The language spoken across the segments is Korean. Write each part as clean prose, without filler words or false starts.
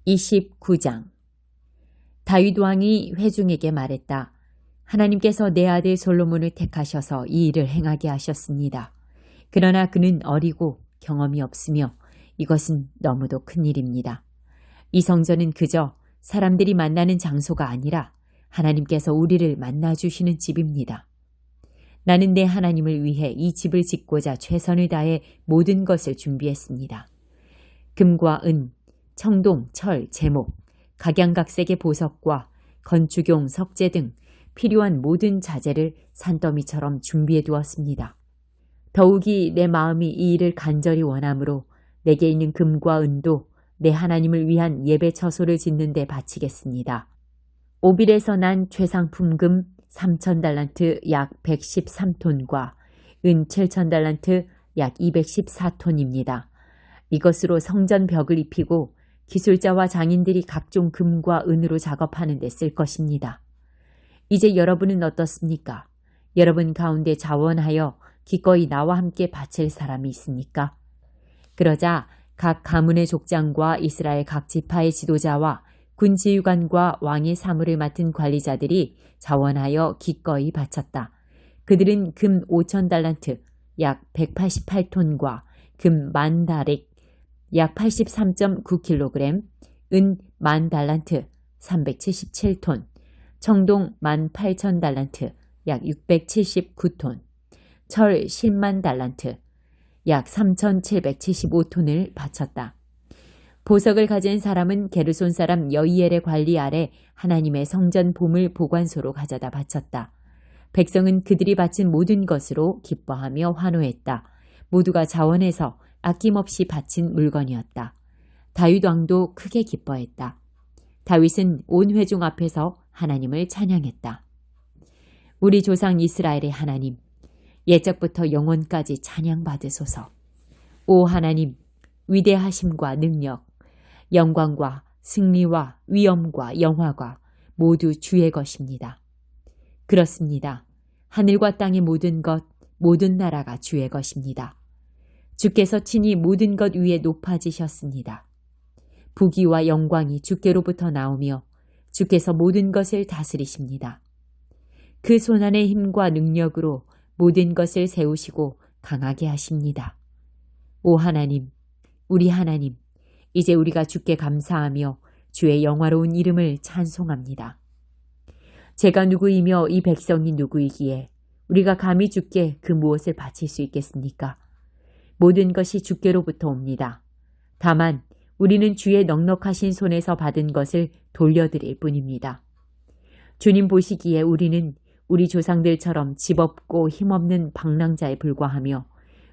29장. 다윗 왕이 회중에게 말했다. 하나님께서 내 아들 솔로몬을 택하셔서 이 일을 행하게 하셨습니다. 그러나 그는 어리고 경험이 없으며 이것은 너무도 큰 일입니다. 이 성전은 그저 사람들이 만나는 장소가 아니라 하나님께서 우리를 만나주시는 집입니다. 나는 내 하나님을 위해 이 집을 짓고자 최선을 다해 모든 것을 준비했습니다. 금과 은, 청동, 철, 제목, 각양각색의 보석과 건축용 석재 등 필요한 모든 자재를 산더미처럼 준비해 두었습니다. 더욱이 내 마음이 이 일을 간절히 원하므로 내게 있는 금과 은도 내 하나님을 위한 예배 처소를 짓는 데 바치겠습니다. 오빌에서 난 최상품 금 3,000달란트 약 113톤과 은 7,000달란트 약 214톤입니다. 이것으로 성전 벽을 입히고 기술자와 장인들이 각종 금과 은으로 작업하는 데 쓸 것입니다. 이제 여러분은 어떻습니까? 여러분 가운데 자원하여 기꺼이 나와 함께 바칠 사람이 있습니까? 그러자 각 가문의 족장과 이스라엘 각 지파의 지도자와 군지휘관과 왕의 사무를 맡은 관리자들이 자원하여 기꺼이 바쳤다. 그들은 금 5,000달란트 약 188톤과 금 10,000다릭 약 83.9kg, 은 10,000달란트 377톤, 청동 18,000달란트 약 679톤, 철 100,000달란트 약 3,775톤을 바쳤다. 보석을 가진 사람은 게르손 사람 여이엘의 관리 아래 하나님의 성전 보물 보관소로 가져다 바쳤다. 백성은 그들이 바친 모든 것으로 기뻐하며 환호했다. 모두가 자원해서 아낌없이 바친 물건이었다. 다윗 왕도 크게 기뻐했다. 다윗은 온 회중 앞에서 하나님을 찬양했다. 우리 조상 이스라엘의 하나님, 옛적부터 영원까지 찬양받으소서. 오 하나님, 위대하심과 능력, 영광과 승리와 위엄과 영화가 모두 주의 것입니다. 그렇습니다. 하늘과 땅의 모든 것, 모든 나라가 주의 것입니다. 주께서 친히 모든 것 위에 높아지셨습니다. 부귀와 영광이 주께로부터 나오며 주께서 모든 것을 다스리십니다. 그 손안의 힘과 능력으로 모든 것을 세우시고 강하게 하십니다. 오 하나님, 우리 하나님, 이제 우리가 주께 감사하며 주의 영화로운 이름을 찬송합니다. 제가 누구이며 이 백성이 누구이기에 우리가 감히 주께 그 무엇을 바칠 수 있겠습니까? 모든 것이 주께로부터 옵니다. 다만 우리는 주의 넉넉하신 손에서 받은 것을 돌려드릴 뿐입니다. 주님 보시기에 우리는 우리 조상들처럼 집 없고 힘없는 방랑자에 불과하며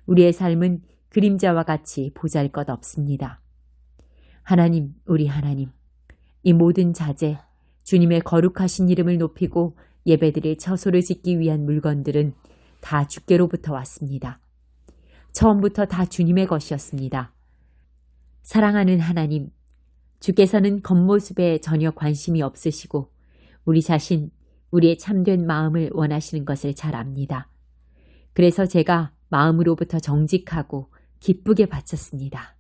우리의 삶은 그림자와 같이 보잘것없습니다. 하나님, 우리 하나님, 이 모든 자재, 주님의 거룩하신 이름을 높이고 예배드릴 처소를 짓기 위한 물건들은 다 주께로부터 왔습니다. 처음부터 다 주님의 것이었습니다. 사랑하는 하나님, 주께서는 겉모습에 전혀 관심이 없으시고 우리 자신, 우리의 참된 마음을 원하시는 것을 잘 압니다. 그래서 제가 마음으로부터 정직하고 기쁘게 바쳤습니다.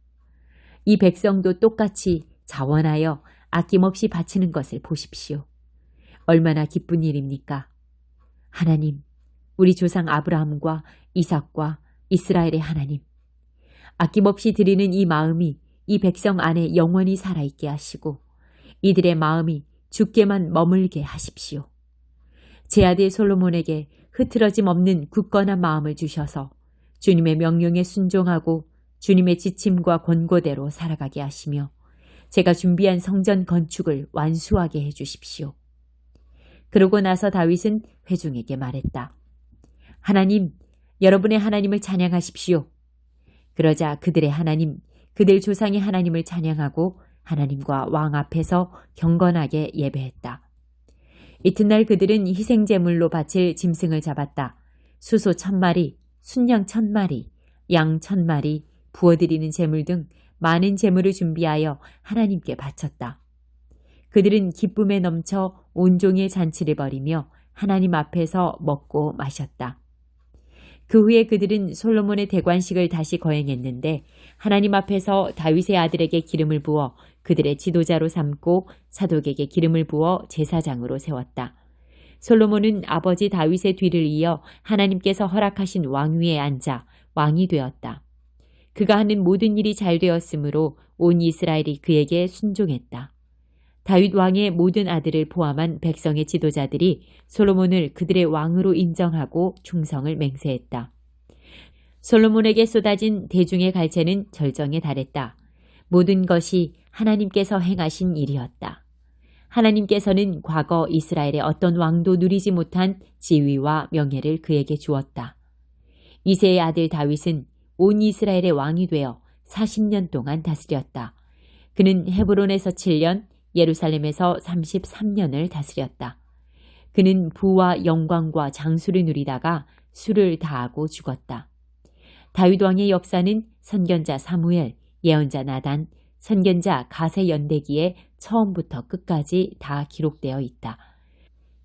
이 백성도 똑같이 자원하여 아낌없이 바치는 것을 보십시오. 얼마나 기쁜 일입니까? 하나님, 우리 조상 아브라함과 이삭과 이스라엘의 하나님, 아낌없이 드리는 이 마음이 이 백성 안에 영원히 살아있게 하시고 이들의 마음이 주께만 머물게 하십시오. 제 아들 솔로몬에게 흐트러짐 없는 굳건한 마음을 주셔서 주님의 명령에 순종하고 주님의 지침과 권고대로 살아가게 하시며 제가 준비한 성전 건축을 완수하게 해주십시오. 그러고 나서 다윗은 회중에게 말했다. 하나님, 여러분의 하나님을 찬양하십시오. 그러자 그들의 하나님, 그들 조상의 하나님을 찬양하고 하나님과 왕 앞에서 경건하게 예배했다. 이튿날 그들은 희생제물로 바칠 짐승을 잡았다. 수소 1,000마리, 순양 1,000마리, 양 1,000마리, 부어드리는 제물 등 많은 제물을 준비하여 하나님께 바쳤다. 그들은 기쁨에 넘쳐 온종일 잔치를 벌이며 하나님 앞에서 먹고 마셨다. 그 후에 그들은 솔로몬의 대관식을 다시 거행했는데 하나님 앞에서 다윗의 아들에게 기름을 부어 그들의 지도자로 삼고 사독에게 기름을 부어 제사장으로 세웠다. 솔로몬은 아버지 다윗의 뒤를 이어 하나님께서 허락하신 왕위에 앉아 왕이 되었다. 그가 하는 모든 일이 잘 되었으므로 온 이스라엘이 그에게 순종했다. 다윗 왕의 모든 아들을 포함한 백성의 지도자들이 솔로몬을 그들의 왕으로 인정하고 충성을 맹세했다. 솔로몬에게 쏟아진 대중의 갈채는 절정에 달했다. 모든 것이 하나님께서 행하신 일이었다. 하나님께서는 과거 이스라엘의 어떤 왕도 누리지 못한 지위와 명예를 그에게 주었다. 이새의 아들 다윗은 온 이스라엘의 왕이 되어 40년 동안 다스렸다. 그는 헤브론에서 7년, 예루살렘에서 33년을 다스렸다. 그는 부와 영광과 장수를 누리다가 수를 다하고 죽었다. 다윗 왕의 역사는 선견자 사무엘, 예언자 나단, 선견자 가세 연대기에 처음부터 끝까지 다 기록되어 있다.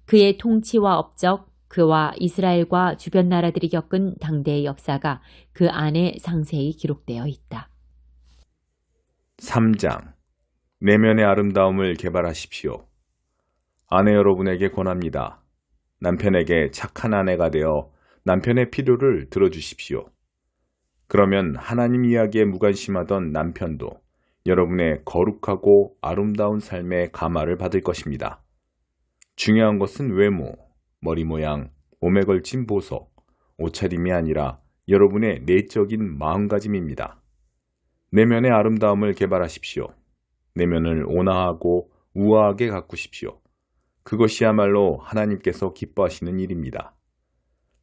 그의 통치와 업적, 그와 이스라엘과 주변 나라들이 겪은 당대의 역사가 그 안에 상세히 기록되어 있다. 3장 내면의 아름다움을 개발하십시오. 아내 여러분에게 권합니다. 남편에게 착한 아내가 되어 남편의 필요를 들어주십시오. 그러면 하나님 이야기에 무관심하던 남편도 여러분의 거룩하고 아름다운 삶의 감화를 받을 것입니다. 중요한 것은 외모, 머리 모양, 몸에 걸친 보석, 옷차림이 아니라 여러분의 내적인 마음가짐입니다. 내면의 아름다움을 개발하십시오. 내면을 온화하고 우아하게 가꾸십시오. 그것이야말로 하나님께서 기뻐하시는 일입니다.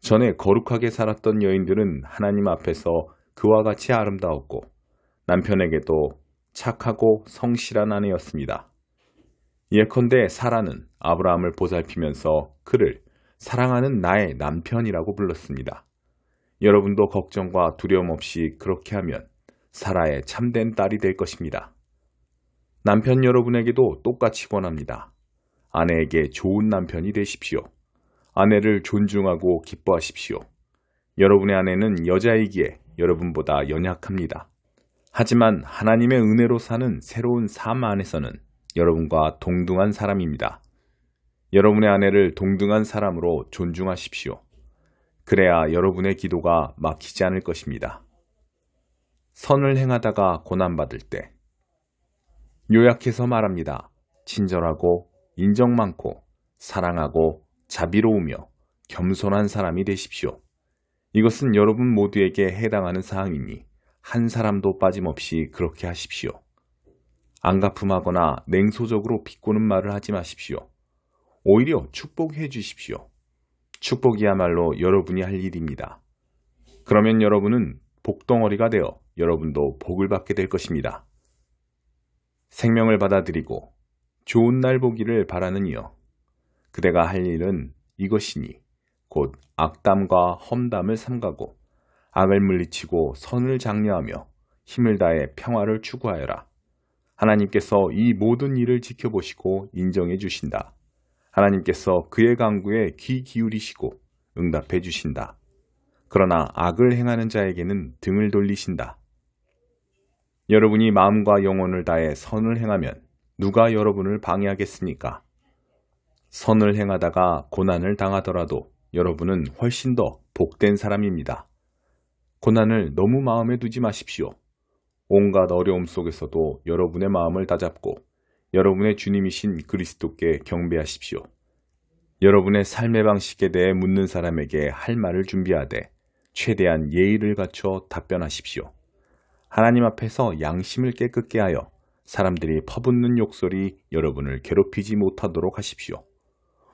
전에 거룩하게 살았던 여인들은 하나님 앞에서 그와 같이 아름다웠고 남편에게도 착하고 성실한 아내였습니다. 예컨대 사라는 아브라함을 보살피면서 그를 사랑하는 나의 남편이라고 불렀습니다. 여러분도 걱정과 두려움 없이 그렇게 하면 사라의 참된 딸이 될 것입니다. 남편 여러분에게도 똑같이 권합니다. 아내에게 좋은 남편이 되십시오. 아내를 존중하고 기뻐하십시오. 여러분의 아내는 여자이기에 여러분보다 연약합니다. 하지만 하나님의 은혜로 사는 새로운 삶 안에서는 여러분과 동등한 사람입니다. 여러분의 아내를 동등한 사람으로 존중하십시오. 그래야 여러분의 기도가 막히지 않을 것입니다. 선을 행하다가 고난받을 때 요약해서 말합니다. 친절하고 인정 많고 사랑하고 자비로우며 겸손한 사람이 되십시오. 이것은 여러분 모두에게 해당하는 사항이니 한 사람도 빠짐없이 그렇게 하십시오. 안가품하거나 냉소적으로 비꼬는 말을 하지 마십시오. 오히려 축복해 주십시오. 축복이야말로 여러분이 할 일입니다. 그러면 여러분은 복덩어리가 되어 여러분도 복을 받게 될 것입니다. 생명을 받아들이고 좋은 날 보기를 바라는 이여, 그대가 할 일은 이것이니 곧 악담과 험담을 삼가고 악을 물리치고 선을 장려하며 힘을 다해 평화를 추구하여라. 하나님께서 이 모든 일을 지켜보시고 인정해 주신다. 하나님께서 그의 간구에 귀 기울이시고 응답해 주신다. 그러나 악을 행하는 자에게는 등을 돌리신다. 여러분이 마음과 영혼을 다해 선을 행하면 누가 여러분을 방해하겠습니까? 선을 행하다가 고난을 당하더라도 여러분은 훨씬 더 복된 사람입니다. 고난을 너무 마음에 두지 마십시오. 온갖 어려움 속에서도 여러분의 마음을 다잡고 여러분의 주님이신 그리스도께 경배하십시오. 여러분의 삶의 방식에 대해 묻는 사람에게 할 말을 준비하되 최대한 예의를 갖춰 답변하십시오. 하나님 앞에서 양심을 깨끗게 하여 사람들이 퍼붓는 욕설이 여러분을 괴롭히지 못하도록 하십시오.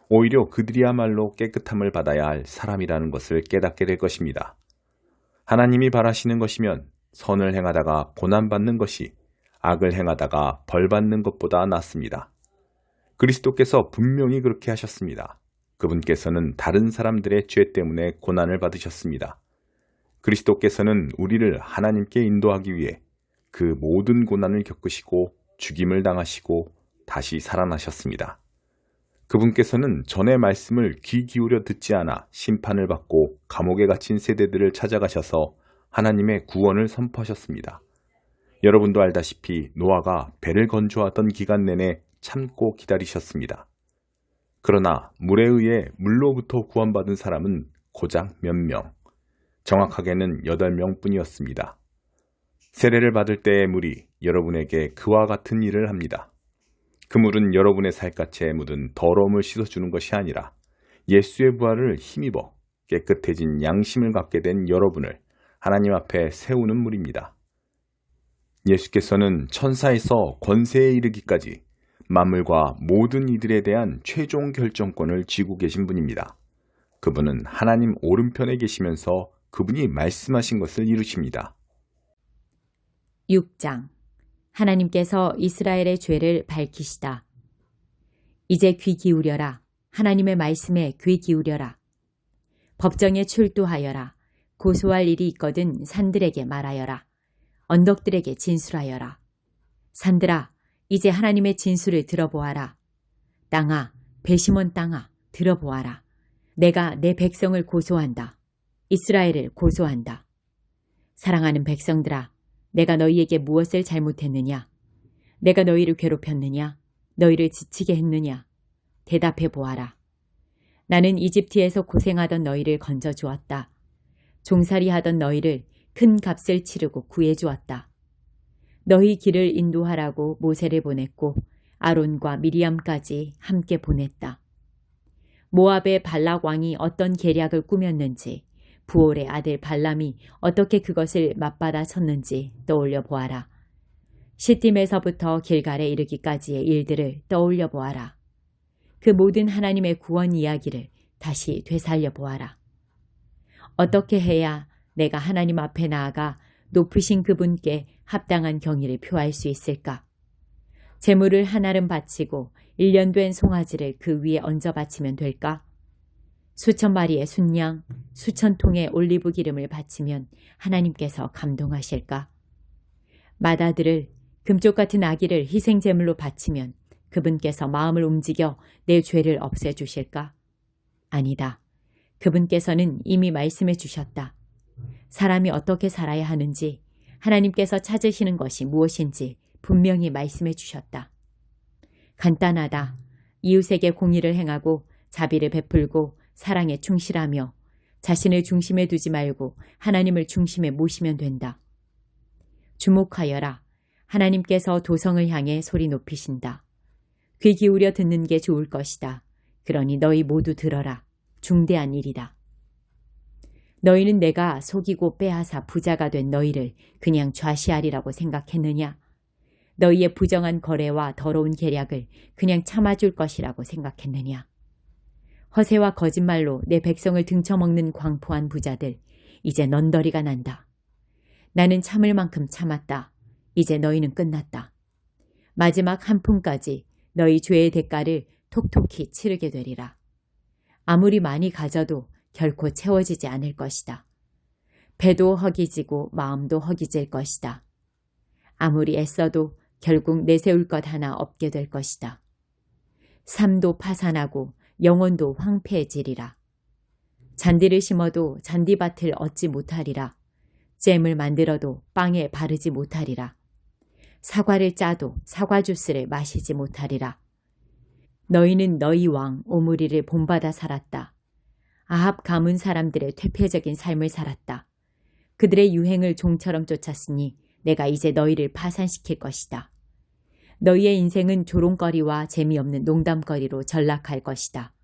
오히려 그들이야말로 깨끗함을 받아야 할 사람이라는 것을 깨닫게 될 것입니다. 하나님이 바라시는 것이면 선을 행하다가 고난받는 것이 악을 행하다가 벌받는 것보다 낫습니다. 그리스도께서 분명히 그렇게 하셨습니다. 그분께서는 다른 사람들의 죄 때문에 고난을 받으셨습니다. 그리스도께서는 우리를 하나님께 인도하기 위해 그 모든 고난을 겪으시고 죽임을 당하시고 다시 살아나셨습니다. 그분께서는 전의 말씀을 귀 기울여 듣지 않아 심판을 받고 감옥에 갇힌 세대들을 찾아가셔서 하나님의 구원을 선포하셨습니다. 여러분도 알다시피 노아가 배를 건조하던 기간 내내 참고 기다리셨습니다. 그러나 물에 의해 물로부터 구원받은 사람은 고작 몇 명, 정확하게는 8명 뿐이었습니다. 세례를 받을 때의 물이 여러분에게 그와 같은 일을 합니다. 그 물은 여러분의 살갗에 묻은 더러움을 씻어주는 것이 아니라 예수의 부활을 힘입어 깨끗해진 양심을 갖게 된 여러분을 하나님 앞에 세우는 물입니다. 예수께서는 천사에서 권세에 이르기까지 만물과 모든 이들에 대한 최종 결정권을 쥐고 계신 분입니다. 그분은 하나님 오른편에 계시면서 그분이 말씀하신 것을 이루십니다. 6장. 하나님께서 이스라엘의 죄를 밝히시다. 이제 귀 기울여라. 하나님의 말씀에 귀 기울여라. 법정에 출두하여라. 고소할 일이 있거든 산들에게 말하여라. 언덕들에게 진술하여라. 산들아, 이제 하나님의 진술을 들어보아라. 땅아, 배심원 땅아, 들어보아라. 내가 내 백성을 고소한다. 이스라엘을 고소한다. 사랑하는 백성들아, 내가 너희에게 무엇을 잘못했느냐? 내가 너희를 괴롭혔느냐? 너희를 지치게 했느냐? 대답해 보아라. 나는 이집트에서 고생하던 너희를 건져주었다. 종살이 하던 너희를 큰 값을 치르고 구해주었다. 너희 길을 인도하라고 모세를 보냈고 아론과 미리암까지 함께 보냈다. 모압의 발락 왕이 어떤 계략을 꾸몄는지, 부올의 아들 발람이 어떻게 그것을 맞받아 쳤는지 떠올려 보아라. 시딤에서부터 길갈에 이르기까지의 일들을 떠올려 보아라. 그 모든 하나님의 구원 이야기를 다시 되살려 보아라. 어떻게 해야 내가 하나님 앞에 나아가 높으신 그분께 합당한 경의를 표할 수 있을까? 제물을 한알음 바치고 1년 된 송아지를 그 위에 얹어 바치면 될까? 수천 마리의 순양, 수천 통의 올리브 기름을 바치면 하나님께서 감동하실까? 맏아들을, 금쪽 같은 아기를 희생제물로 바치면 그분께서 마음을 움직여 내 죄를 없애주실까? 아니다. 그분께서는 이미 말씀해 주셨다. 사람이 어떻게 살아야 하는지, 하나님께서 찾으시는 것이 무엇인지 분명히 말씀해 주셨다. 간단하다. 이웃에게 공의를 행하고 자비를 베풀고 사랑에 충실하며 자신을 중심에 두지 말고 하나님을 중심에 모시면 된다. 주목하여라. 하나님께서 도성을 향해 소리 높이신다. 귀 기울여 듣는 게 좋을 것이다. 그러니 너희 모두 들어라. 중대한 일이다. 너희는 내가 속이고 빼앗아 부자가 된 너희를 그냥 좌시하리라고 생각했느냐? 너희의 부정한 거래와 더러운 계략을 그냥 참아줄 것이라고 생각했느냐? 허세와 거짓말로 내 백성을 등쳐먹는 광포한 부자들, 이제 넌더리가 난다. 나는 참을 만큼 참았다. 이제 너희는 끝났다. 마지막 한 푼까지 너희 죄의 대가를 톡톡히 치르게 되리라. 아무리 많이 가져도 결코 채워지지 않을 것이다. 배도 허기지고 마음도 허기질 것이다. 아무리 애써도 결국 내세울 것 하나 없게 될 것이다. 삶도 파산하고 영혼도 황폐해지리라. 잔디를 심어도 잔디밭을 얻지 못하리라. 잼을 만들어도 빵에 바르지 못하리라. 사과를 짜도 사과 주스를 마시지 못하리라. 너희는 너희 왕 오므리를 본받아 살았다. 아합 가문 사람들의 퇴폐적인 삶을 살았다. 그들의 유행을 종처럼 쫓았으니 내가 이제 너희를 파산시킬 것이다. 너희의 인생은 조롱거리와 재미없는 농담거리로 전락할 것이다.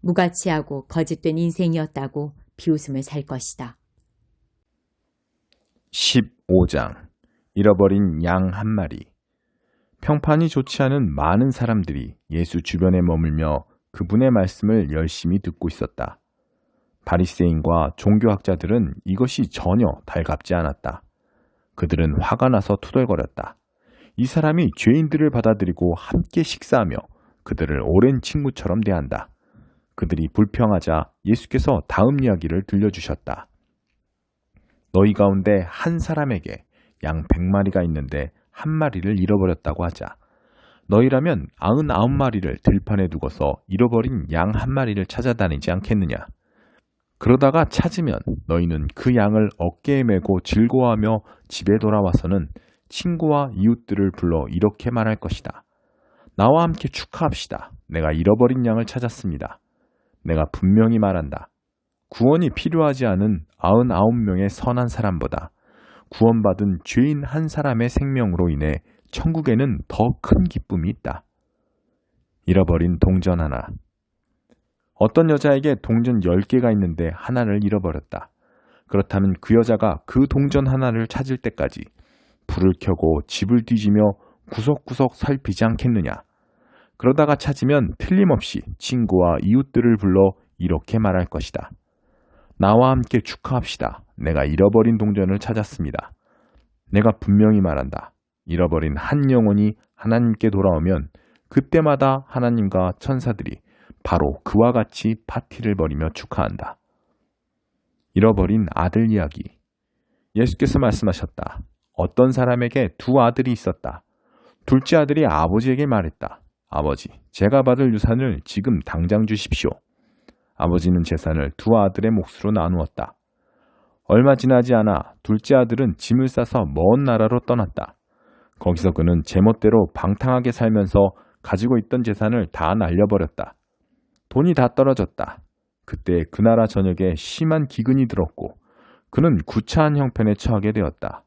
무가치하고 거짓된 인생이었다고 비웃음을 살 것이다. 15장. 잃어버린 양 한 마리. 평판이 좋지 않은 많은 사람들이 예수 주변에 머물며 그분의 말씀을 열심히 듣고 있었다. 바리새인과 종교학자들은 이것이 전혀 달갑지 않았다. 그들은 화가 나서 투덜거렸다. 이 사람이 죄인들을 받아들이고 함께 식사하며 그들을 오랜 친구처럼 대한다. 그들이 불평하자 예수께서 다음 이야기를 들려주셨다. 너희 가운데 한 사람에게 양 100마리가 있는데 한 마리를 잃어버렸다고 하자. 너희라면 99마리를 들판에 두고서 잃어버린 양 한 마리를 찾아다니지 않겠느냐? 그러다가 찾으면 너희는 그 양을 어깨에 메고 즐거워하며 집에 돌아와서는 친구와 이웃들을 불러 이렇게 말할 것이다. 나와 함께 축하합시다. 내가 잃어버린 양을 찾았습니다. 내가 분명히 말한다. 구원이 필요하지 않은 99명의 선한 사람보다 구원받은 죄인 한 사람의 생명으로 인해 천국에는 더 큰 기쁨이 있다. 잃어버린 동전 하나. 어떤 여자에게 동전 10개가 있는데 하나를 잃어버렸다. 그렇다면 그 여자가 그 동전 하나를 찾을 때까지 불을 켜고 집을 뒤지며 구석구석 살피지 않겠느냐. 그러다가 찾으면 틀림없이 친구와 이웃들을 불러 이렇게 말할 것이다. 나와 함께 축하합시다. 내가 잃어버린 동전을 찾았습니다. 내가 분명히 말한다. 잃어버린 한 영혼이 하나님께 돌아오면 그때마다 하나님과 천사들이 바로 그와 같이 파티를 벌이며 축하한다. 잃어버린 아들 이야기. 예수께서 말씀하셨다. 어떤 사람에게 두 아들이 있었다. 둘째 아들이 아버지에게 말했다. 아버지, 제가 받을 유산을 지금 당장 주십시오. 아버지는 재산을 두 아들의 몫으로 나누었다. 얼마 지나지 않아 둘째 아들은 짐을 싸서 먼 나라로 떠났다. 거기서 그는 제멋대로 방탕하게 살면서 가지고 있던 재산을 다 날려버렸다. 돈이 다 떨어졌다. 그때 그 나라 전역에 심한 기근이 들었고 그는 구차한 형편에 처하게 되었다.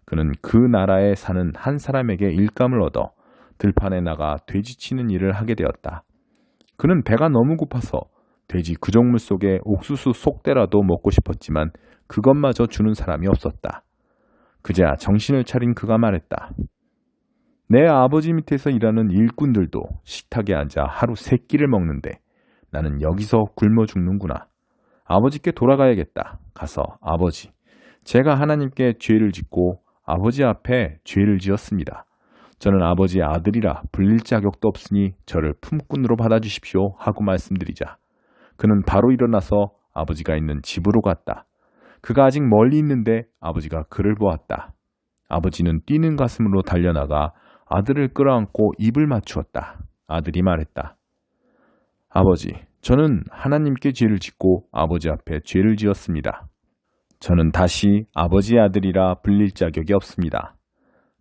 그는 그 나라에 사는 한 사람에게 일감을 얻어 들판에 나가 돼지치는 일을 하게 되었다. 그는 배가 너무 고파서 돼지 구정물 속에 옥수수 속대라도 먹고 싶었지만 그것마저 주는 사람이 없었다. 그제야 정신을 차린 그가 말했다. 내 아버지 밑에서 일하는 일꾼들도 식탁에 앉아 하루 3끼를 먹는데 나는 여기서 굶어 죽는구나. 아버지께 돌아가야겠다. 가서 아버지, 제가 하나님께 죄를 짓고 아버지 앞에 죄를 지었습니다. 저는 아버지의 아들이라 불릴 자격도 없으니 저를 품꾼으로 받아주십시오 하고 말씀드리자. 그는 바로 일어나서 아버지가 있는 집으로 갔다. 그가 아직 멀리 있는데 아버지가 그를 보았다. 아버지는 뛰는 가슴으로 달려나가 아들을 끌어안고 입을 맞추었다. 아들이 말했다. 아버지, 저는 하나님께 죄를 짓고 아버지 앞에 죄를 지었습니다. 저는 다시 아버지의 아들이라 불릴 자격이 없습니다.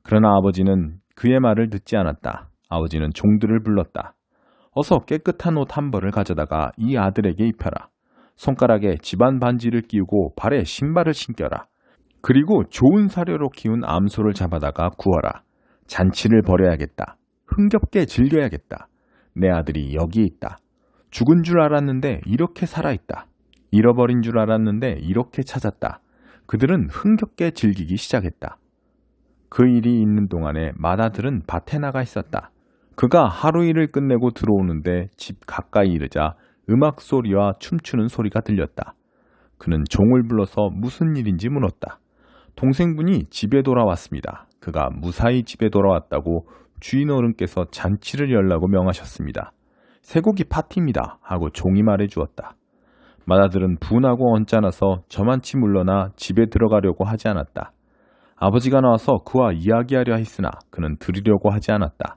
그러나 아버지는 그의 말을 듣지 않았다. 아버지는 종들을 불렀다. 어서 깨끗한 옷 한 벌을 가져다가 이 아들에게 입혀라. 손가락에 집안 반지를 끼우고 발에 신발을 신겨라. 그리고 좋은 사료로 키운 암소를 잡아다가 구워라. 잔치를 벌여야겠다. 흥겹게 즐겨야겠다. 내 아들이 여기 있다. 죽은 줄 알았는데 이렇게 살아있다. 잃어버린 줄 알았는데 이렇게 찾았다. 그들은 흥겹게 즐기기 시작했다. 그 일이 있는 동안에 맏아들은 밭에 나가 있었다. 그가 하루 일을 끝내고 들어오는데 집 가까이 이르자 음악 소리와 춤추는 소리가 들렸다. 그는 종을 불러서 무슨 일인지 물었다. 동생분이 집에 돌아왔습니다. 그가 무사히 집에 돌아왔다고 주인 어른께서 잔치를 열라고 명하셨습니다. 쇠고기 파티입니다 하고 종이 말해주었다. 맏아들은 분하고 언짢아서 저만치 물러나 집에 들어가려고 하지 않았다. 아버지가 나와서 그와 이야기하려 했으나 그는 들으려고 하지 않았다.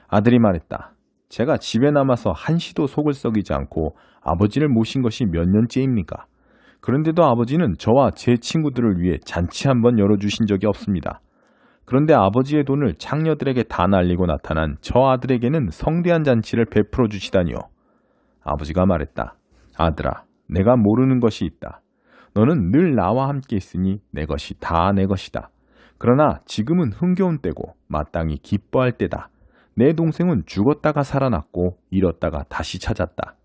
아들이 말했다. 제가 집에 남아서 한시도 속을 썩이지 않고 아버지를 모신 것이 몇 년째입니까? 그런데도 아버지는 저와 제 친구들을 위해 잔치 한번 열어주신 적이 없습니다. 그런데 아버지의 돈을 창녀들에게 다 날리고 나타난 저 아들에게는 성대한 잔치를 베풀어 주시다니요. 아버지가 말했다. 아들아, 내가 모르는 것이 있다. 너는 늘 나와 함께 있으니 내 것이 다 내 것이다. 그러나 지금은 흥겨운 때고 마땅히 기뻐할 때다. 내 동생은 죽었다가 살아났고 잃었다가 다시 찾았다.